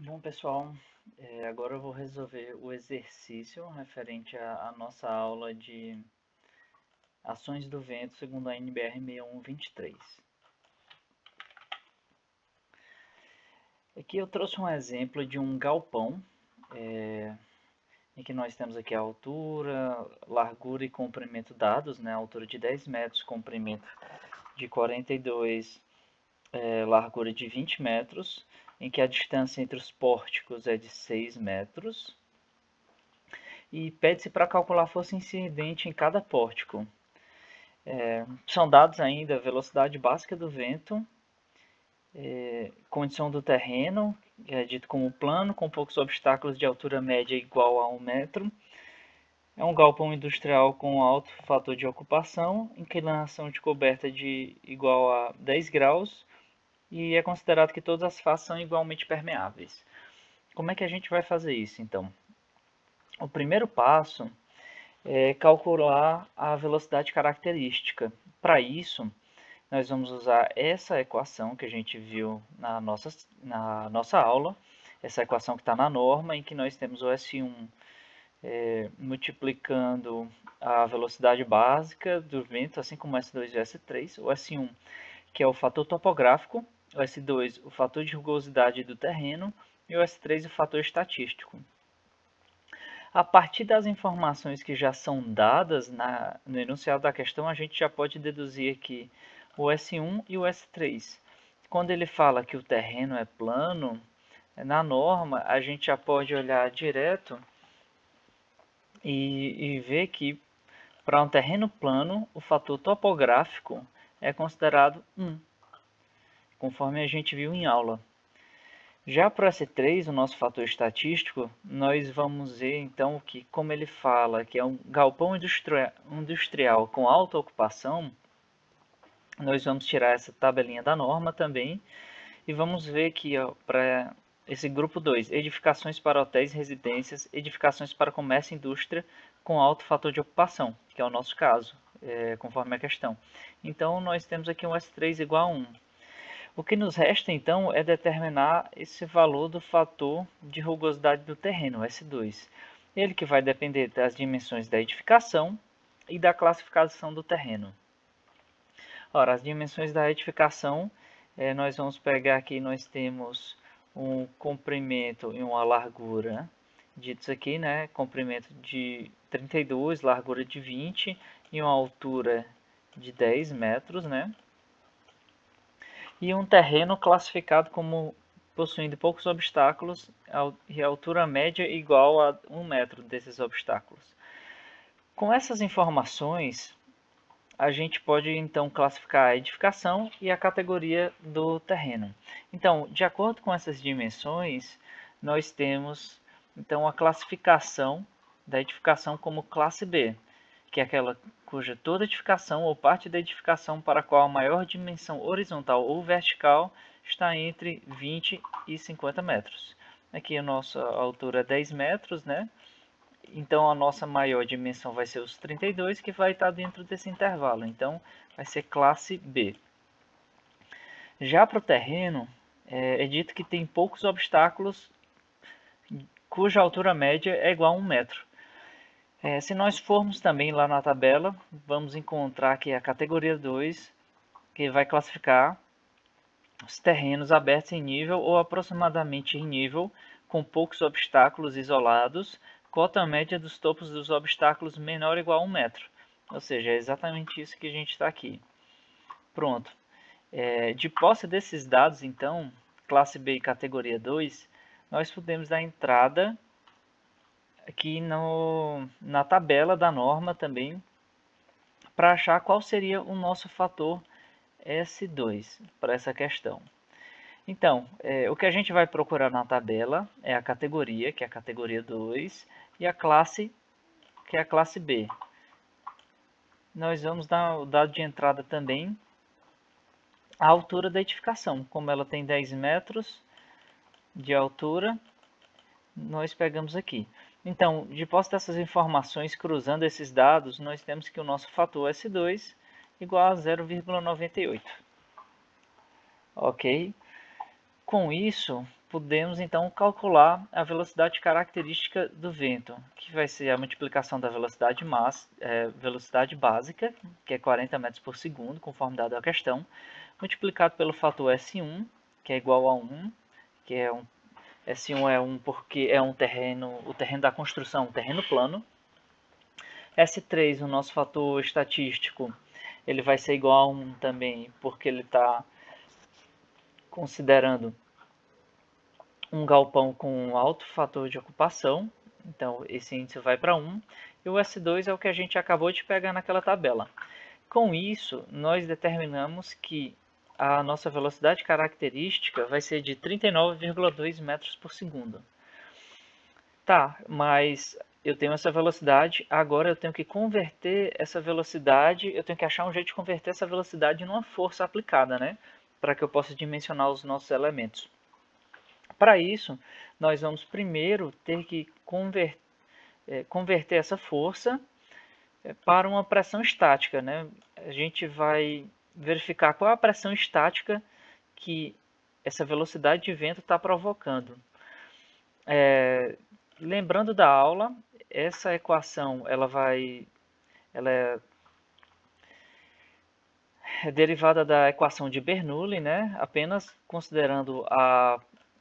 Bom, pessoal, agora eu vou resolver o exercício referente à nossa aula de ações do vento segundo a NBR 6123. Aqui eu trouxe um exemplo de um galpão, em que nós temos aqui a altura, largura e comprimento dados, né? A altura de 10 metros, comprimento de 42, largura de 20 metros, em que a distância entre os pórticos é de 6 metros. E pede-se para calcular a força incidente em cada pórtico. São dados ainda a velocidade básica do vento, condição do terreno, que é dito como plano, com poucos obstáculos de altura média igual a 1 metro. É um galpão industrial com alto fator de ocupação, inclinação de coberta de igual a 10 graus e é considerado que todas as faces são igualmente permeáveis. Como é que a gente vai fazer isso, então? O primeiro passo é calcular a velocidade característica. Para isso, nós vamos usar essa equação que a gente viu na nossa aula, essa equação que está na norma, em que nós temos o S1 multiplicando a velocidade básica do vento, assim como o S2 e o S3, o S1 que é o fator topográfico, o S2 o fator de rugosidade do terreno e o S3 o fator estatístico. A partir das informações que já são dadas no enunciado da questão, a gente já pode deduzir aqui o S1 e o S3. Quando ele fala que o terreno é plano, na norma a gente já pode olhar direto e ver que para um terreno plano o fator topográfico é considerado 1, conforme a gente viu em aula. Já para o S3, o nosso fator estatístico, nós vamos ver então que, como ele fala que é um galpão industrial com alta ocupação, nós vamos tirar essa tabelinha da norma também e vamos ver aqui para esse grupo 2, edificações para hotéis, residências, edificações para comércio e indústria com alto fator de ocupação, que é o nosso caso, conforme a questão. Então, nós temos aqui um S3 igual a 1. O que nos resta, então, é determinar esse valor do fator de rugosidade do terreno, S2. Ele que vai depender das dimensões da edificação e da classificação do terreno. Ora, as dimensões da edificação, nós vamos pegar aqui, nós temos um comprimento e uma largura, ditos aqui, né? Comprimento de 32, largura de 20 e uma altura de 10 metros, né? E um terreno classificado como possuindo poucos obstáculos e altura média igual a 1 metro desses obstáculos. Com essas informações, a gente pode então classificar a edificação e a categoria do terreno. Então, de acordo com essas dimensões, nós temos então a classificação da edificação como classe B, que é aquela cuja toda edificação ou parte da edificação para a qual a maior dimensão horizontal ou vertical está entre 20 e 50 metros. Aqui a nossa altura é 10 metros, né? Então a nossa maior dimensão vai ser os 32, que vai estar dentro desse intervalo. Então vai ser classe B. Já para o terreno, é dito que tem poucos obstáculos cuja altura média é igual a 1 metro. Se nós formos também lá na tabela, vamos encontrar aqui a categoria 2, que vai classificar os terrenos abertos em nível ou aproximadamente em nível, com poucos obstáculos isolados, cota média dos topos dos obstáculos menor ou igual a 1 metro. Ou seja, é exatamente isso que a gente está aqui. Pronto. De posse desses dados, então, classe B e categoria 2, nós podemos dar entrada aqui na tabela da norma também, para achar qual seria o nosso fator S2 para essa questão. Então, o que a gente vai procurar na tabela é a categoria, que é a categoria 2, e a classe, que é a classe B. Nós vamos dar o dado de entrada também, a altura da edificação. Como ela tem 10 metros de altura, nós pegamos aqui. Então, de posse dessas informações, cruzando esses dados, nós temos que o nosso fator S2 igual a 0,98. Ok? Com isso, podemos então calcular a velocidade característica do vento, que vai ser a multiplicação da velocidade velocidade básica, que é 40 metros por segundo, conforme dado a questão, multiplicado pelo fator S1, que é igual a 1, que é S1 é 1 porque é o terreno da construção, um terreno plano. S3, o nosso fator estatístico, ele vai ser igual a 1 também, porque ele está considerando um galpão com alto fator de ocupação, então esse índice vai para 1, e o S2 é o que a gente acabou de pegar naquela tabela. Com isso, nós determinamos que a nossa velocidade característica vai ser de 39,2 metros por segundo. Tá, mas eu tenho essa velocidade, agora eu tenho que converter essa velocidade, eu tenho que achar um jeito de converter essa velocidade numa força aplicada, né? Para que eu possa dimensionar os nossos elementos. Para isso, nós vamos primeiro ter que converter essa força para uma pressão estática, né? A gente vai verificar qual é a pressão estática que essa velocidade de vento está provocando. Lembrando da aula, essa equação ela é derivada da equação de Bernoulli, né? Apenas considerando a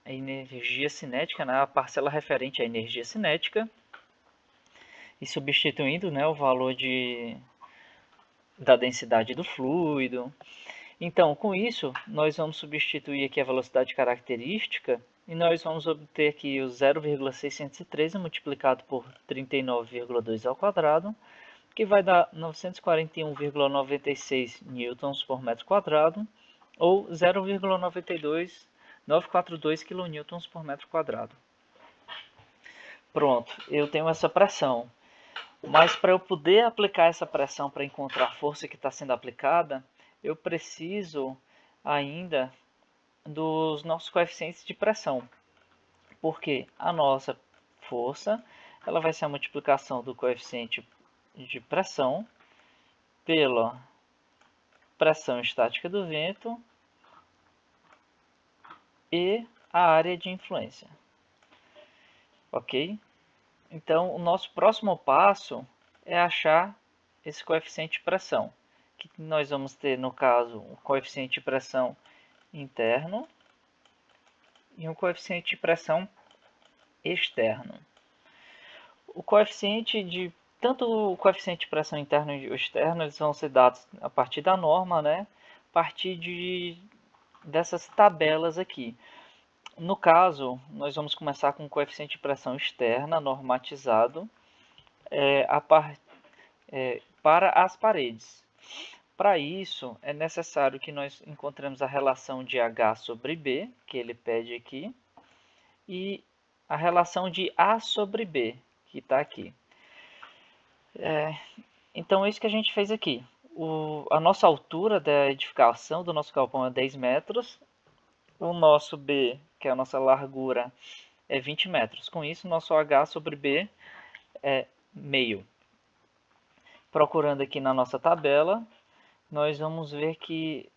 energia cinética, né? A parcela referente à energia cinética, e substituindo, né, o valor da densidade do fluido. Então, com isso, nós vamos substituir aqui a velocidade característica e nós vamos obter aqui o 0,613 multiplicado por 39,2 ao quadrado, que vai dar 941,96 newtons por metro quadrado, ou 0,942 kN por metro quadrado. Pronto, eu tenho essa pressão. Mas para eu poder aplicar essa pressão para encontrar a força que está sendo aplicada, eu preciso ainda dos nossos coeficientes de pressão. Porque a nossa força ela vai ser a multiplicação do coeficiente de pressão pela pressão estática do vento e a área de influência. Ok? Então, o nosso próximo passo é achar esse coeficiente de pressão, que nós vamos ter, no caso, um coeficiente de pressão interno e um coeficiente de pressão externo. Tanto o coeficiente de pressão interno e externo, eles vão ser dados a partir da norma, né? A partir dessas tabelas aqui. No caso, nós vamos começar com o coeficiente de pressão externa normatizado para as paredes. Para isso, é necessário que nós encontremos a relação de H sobre B, que ele pede aqui, e a relação de A sobre B, que está aqui. Então, é isso que a gente fez aqui. A nossa altura da edificação do nosso galpão é 10 metros, o nosso B, que é a nossa largura, é 20 metros. Com isso, nosso H sobre B é meio. Procurando aqui na nossa tabela, nós vamos ver que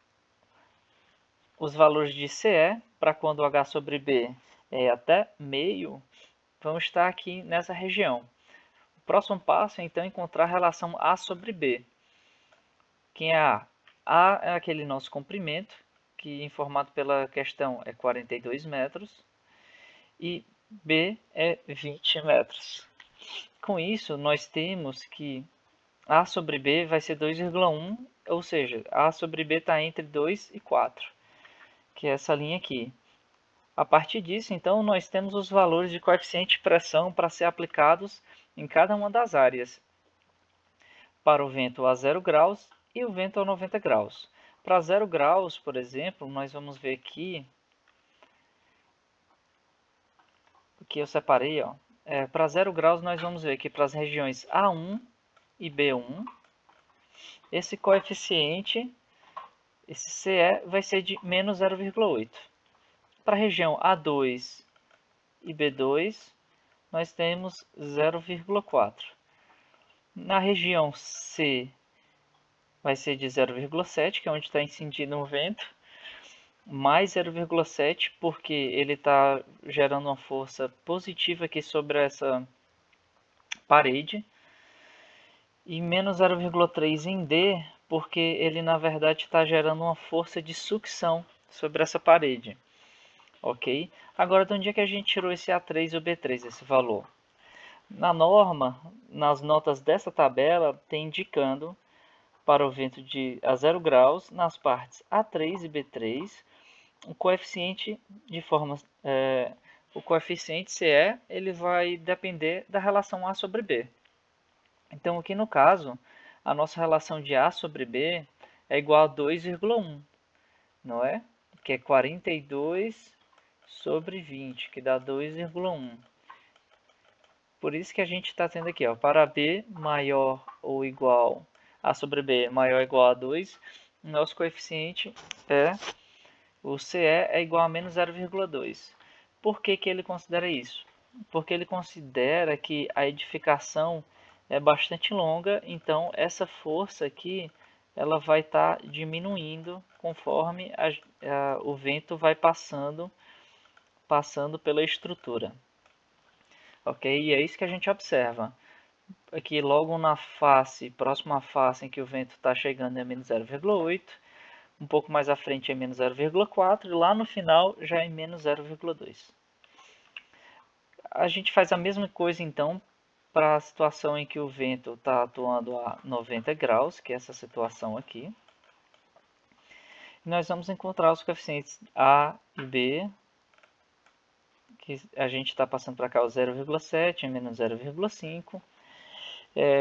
os valores de CE, para quando o H sobre B é até meio, vão estar aqui nessa região. O próximo passo é então encontrar a relação A sobre B. Quem é A? A é aquele nosso comprimento, que informado pela questão é 42 metros, e B é 20 metros. Com isso, nós temos que A sobre B vai ser 2,1, ou seja, A sobre B está entre 2 e 4, que é essa linha aqui. A partir disso, então, nós temos os valores de coeficiente de pressão para ser aplicados em cada uma das áreas. Para o vento a 0 graus e o vento a 90 graus. Para 0 graus, por exemplo, nós vamos ver aqui, o que eu separei, ó. Para 0 graus, nós vamos ver que para as regiões A1 e B1, esse coeficiente, esse CE, vai ser de menos 0,8. Para a região A2 e B2, nós temos 0,4. Na região C, vai ser de 0,7, que é onde está incidindo o vento. mais 0,7 porque ele está gerando uma força positiva aqui sobre essa parede, e menos 0,3 em D porque ele na verdade está gerando uma força de sucção sobre essa parede, ok? Agora, de onde é que a gente tirou esse A3 e o B3, esse valor? Na norma, nas notas dessa tabela, tem indicando para o vento a 0 graus, nas partes A3 e B3, o coeficiente o coeficiente CE ele vai depender da relação A sobre B. Então, aqui no caso, a nossa relação de A sobre B é igual a 2,1, não é? Que é 42 sobre 20, que dá 2,1. Por isso que a gente está tendo aqui, ó, para B maior ou igual A sobre B maior ou igual a 2, o nosso coeficiente o CE é igual a menos 0,2. Por que ele considera isso? Porque ele considera que a edificação é bastante longa, então essa força aqui ela vai estar diminuindo conforme o vento vai passando pela estrutura. Ok? E é isso que a gente observa. Aqui logo na face, próxima à face em que o vento está chegando é menos 0,8. Um pouco mais à frente é menos 0,4 e lá no final já é menos 0,2. A gente faz a mesma coisa então para a situação em que o vento está atuando a 90 graus, que é essa situação aqui. Nós vamos encontrar os coeficientes A e B, que a gente está passando para cá o 0,7 e menos 0,5.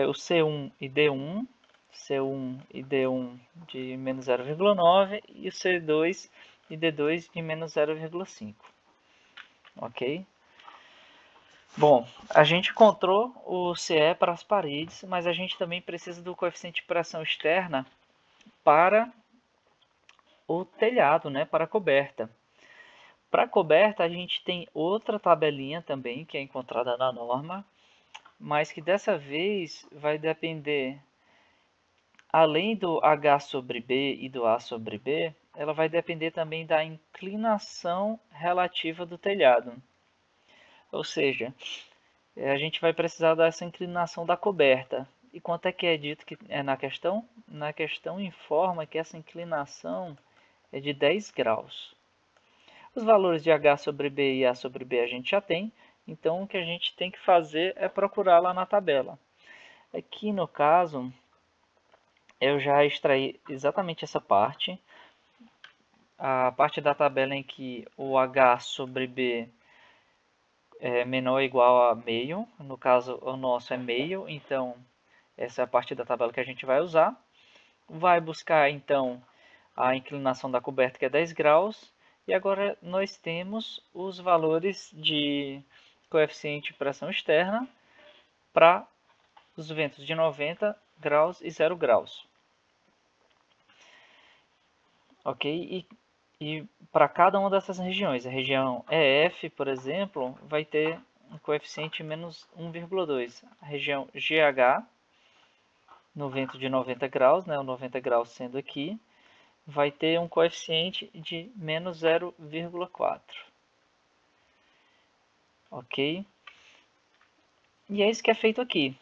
O C1 e D1, C1 e D1 de menos 0,9 e o C2 e D2 de menos 0,5. Ok? Bom, a gente encontrou o CE para as paredes, mas a gente também precisa do coeficiente de pressão externa para o telhado, né, para a coberta. Para a coberta, a gente tem outra tabelinha também, que é encontrada na norma, mas que dessa vez vai depender, além do H sobre B e do A sobre B, ela vai depender também da inclinação relativa do telhado. Ou seja, a gente vai precisar dessa inclinação da coberta. E quanto é que é dito que é na questão? Na questão informa que essa inclinação é de 10 graus. Os valores de H sobre B e A sobre B a gente já tem, então o que a gente tem que fazer é procurar lá na tabela. Aqui no caso, eu já extraí exatamente essa parte, a parte da tabela em que o H sobre B é menor ou igual a meio, no caso o nosso é meio, então essa é a parte da tabela que a gente vai usar. Vai buscar então a inclinação da coberta, que é 10 graus, e agora nós temos os valores de coeficiente de pressão externa para os ventos de 90 graus e 0 graus. Ok? E para cada uma dessas regiões, a região EF, por exemplo, vai ter um coeficiente menos 1,2. A região GH, no vento de 90 graus, né, o 90 graus sendo aqui, vai ter um coeficiente de menos 0,4. Ok? E é isso que é feito aqui,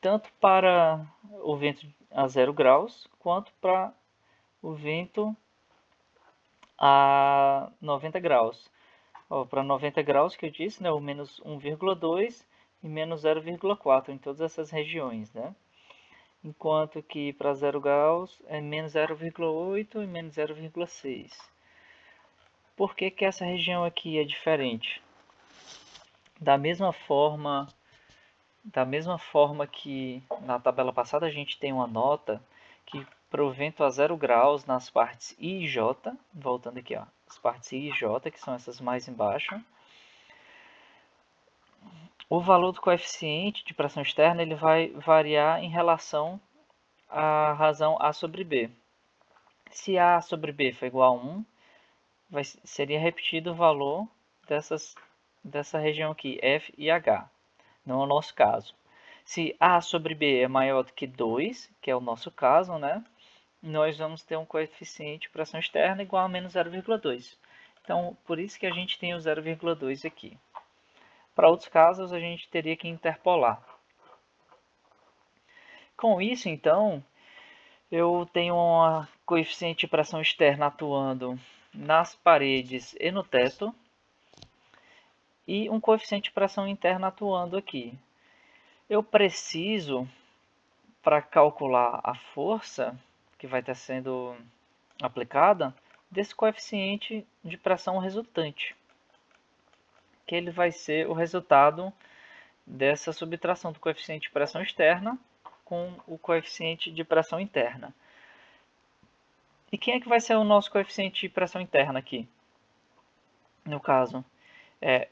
tanto para o vento a 0 graus, quanto para o vento a 90 graus. Para 90 graus que eu disse, né, o menos 1,2 e menos 0,4 em todas essas regiões, né? Enquanto que para 0 graus é menos 0,8 e menos 0,6. Por que que essa região aqui é diferente? Da mesma forma que na tabela passada a gente tem uma nota que para o vento a 0 graus nas partes I e J, voltando aqui, ó, as partes I e J, que são essas mais embaixo, o valor do coeficiente de pressão externa ele vai variar em relação à razão A sobre B. Se A sobre B for igual a 1, seria repetido o valor dessa região aqui, F e H. Não é o nosso caso. Se A sobre B é maior do que 2, que é o nosso caso, né? nós vamos ter um coeficiente de pressão externa igual a menos 0,2. Então, por isso que a gente tem o 0,2 aqui. Para outros casos, a gente teria que interpolar. Com isso, então, eu tenho um coeficiente de pressão externa atuando nas paredes e no teto, e um coeficiente de pressão interna atuando aqui. Eu preciso, para calcular a força que vai estar sendo aplicada, desse coeficiente de pressão resultante, que ele vai ser o resultado dessa subtração do coeficiente de pressão externa com o coeficiente de pressão interna. E quem é que vai ser o nosso coeficiente de pressão interna aqui? No caso,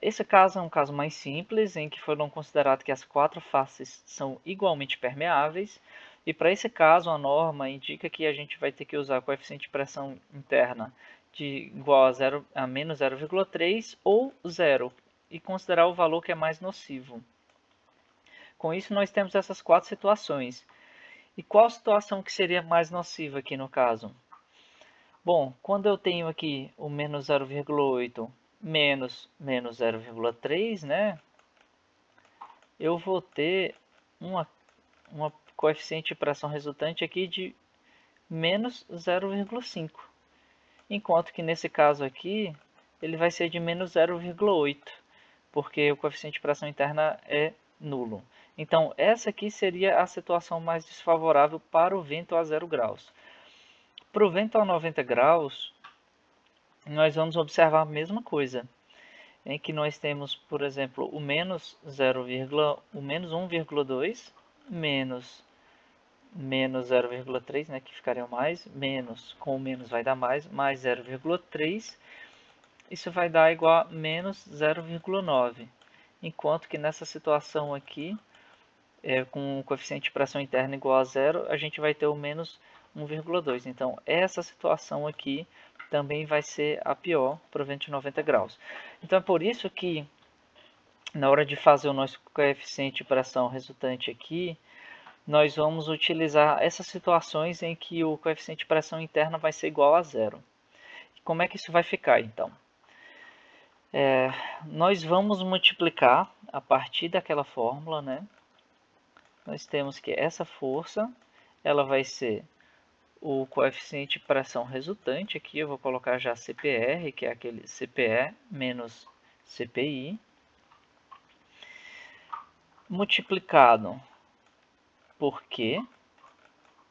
esse caso é um caso mais simples, em que foram considerados que as quatro faces são igualmente permeáveis, e para esse caso a norma indica que a gente vai ter que usar o coeficiente de pressão interna de igual a menos 0,3 ou 0, e considerar o valor que é mais nocivo. Com isso nós temos essas quatro situações. E qual situação que seria mais nociva aqui no caso? Bom, quando eu tenho aqui o menos 0,8 menos 0,3, né? Eu vou ter uma coeficiente de pressão resultante aqui de menos 0,5. Enquanto que nesse caso aqui, ele vai ser de menos 0,8, porque o coeficiente de pressão interna é nulo. Então, essa aqui seria a situação mais desfavorável para o vento a 0 graus. Para o vento a 90 graus, nós vamos observar a mesma coisa, em que nós temos, por exemplo, o menos 1,2 menos 0,3, né, que ficariam mais, menos com o menos vai dar mais 0,3, isso vai dar igual a menos 0,9, enquanto que nessa situação aqui, com o coeficiente de pressão interna igual a zero, a gente vai ter o menos 1,2. Então, essa situação aqui também vai ser a pior para o vento de 90 graus. Então, é por isso que, na hora de fazer o nosso coeficiente de pressão resultante aqui, nós vamos utilizar essas situações em que o coeficiente de pressão interna vai ser igual a zero. Como é que isso vai ficar, então? Nós vamos multiplicar a partir daquela fórmula, né? Nós temos que essa força, ela vai ser o coeficiente de pressão resultante, aqui eu vou colocar já CPR, que é aquele CPE menos CPI, multiplicado por Q,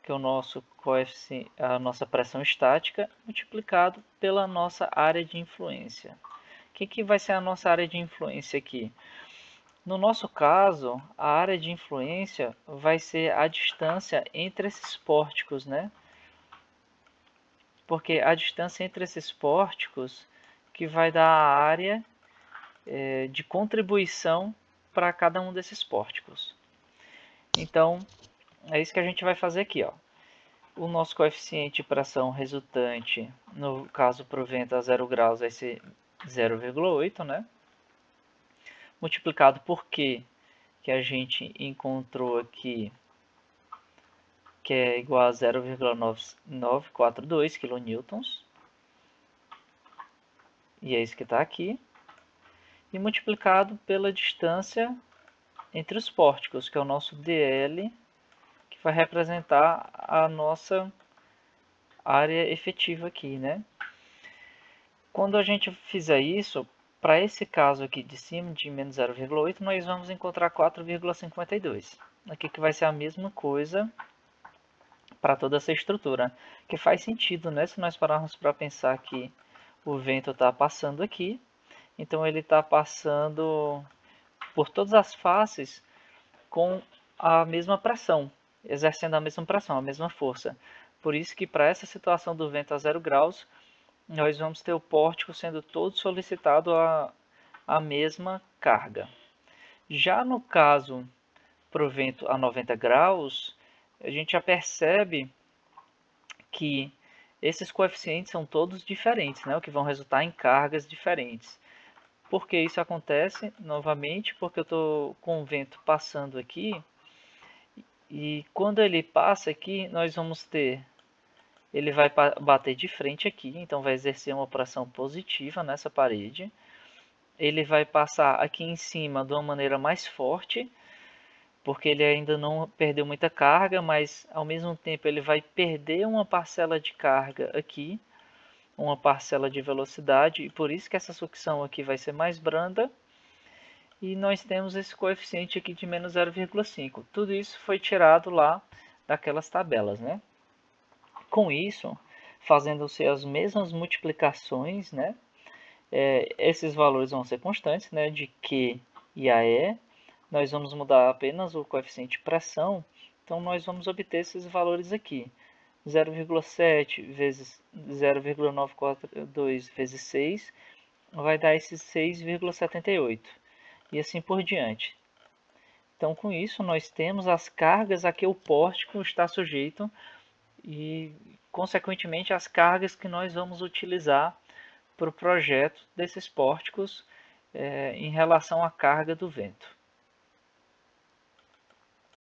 que é o nosso coeficiente, a nossa pressão estática, multiplicado pela nossa área de influência. O que vai ser a nossa área de influência aqui? No nosso caso, a área de influência vai ser a distância entre esses pórticos, né? Porque a distância entre esses pórticos que vai dar a área de contribuição para cada um desses pórticos. Então, é isso que a gente vai fazer aqui, ó. O nosso coeficiente de pressão resultante, no caso para o vento a 0 graus, vai ser 0,8, né? Multiplicado por Q, que a gente encontrou aqui, que é igual a 0,942 kN. E é isso que está aqui. E multiplicado pela distância entre os pórticos, que é o nosso DL, que vai representar a nossa área efetiva aqui, né? Quando a gente fizer isso, para esse caso aqui de cima, de menos 0,8, nós vamos encontrar 4,52. Aqui que vai ser a mesma coisa para toda essa estrutura, que faz sentido, né? Se nós pararmos para pensar que o vento está passando aqui, então ele está passando por todas as faces com a mesma pressão, exercendo a mesma pressão, a mesma força. Por isso que para essa situação do vento a 0 graus, nós vamos ter o pórtico sendo todo solicitado a mesma carga. Já no caso para o vento a 90 graus, a gente já percebe que esses coeficientes são todos diferentes, né? O que vão resultar em cargas diferentes. Por que isso acontece? Novamente, porque eu estou com o vento passando aqui, e quando ele passa aqui, nós vamos ter ele vai bater de frente aqui, então vai exercer uma pressão positiva nessa parede. Ele vai passar aqui em cima de uma maneira mais forte, porque ele ainda não perdeu muita carga, mas ao mesmo tempo ele vai perder uma parcela de carga aqui, uma parcela de velocidade, e por isso que essa sucção aqui vai ser mais branda. E nós temos esse coeficiente aqui de menos 0,5. Tudo isso foi tirado lá daquelas tabelas, né? Com isso, fazendo-se as mesmas multiplicações, né? Esses valores vão ser constantes, né? De Q e AE. Nós vamos mudar apenas o coeficiente de pressão. Então, nós vamos obter esses valores aqui. 0,7 vezes 0,942 vezes 6 vai dar esses 6,78. E assim por diante. Então, com isso, nós temos as cargas a que o pórtico está sujeito e, consequentemente, as cargas que nós vamos utilizar para o projeto desses pórticos em relação à carga do vento.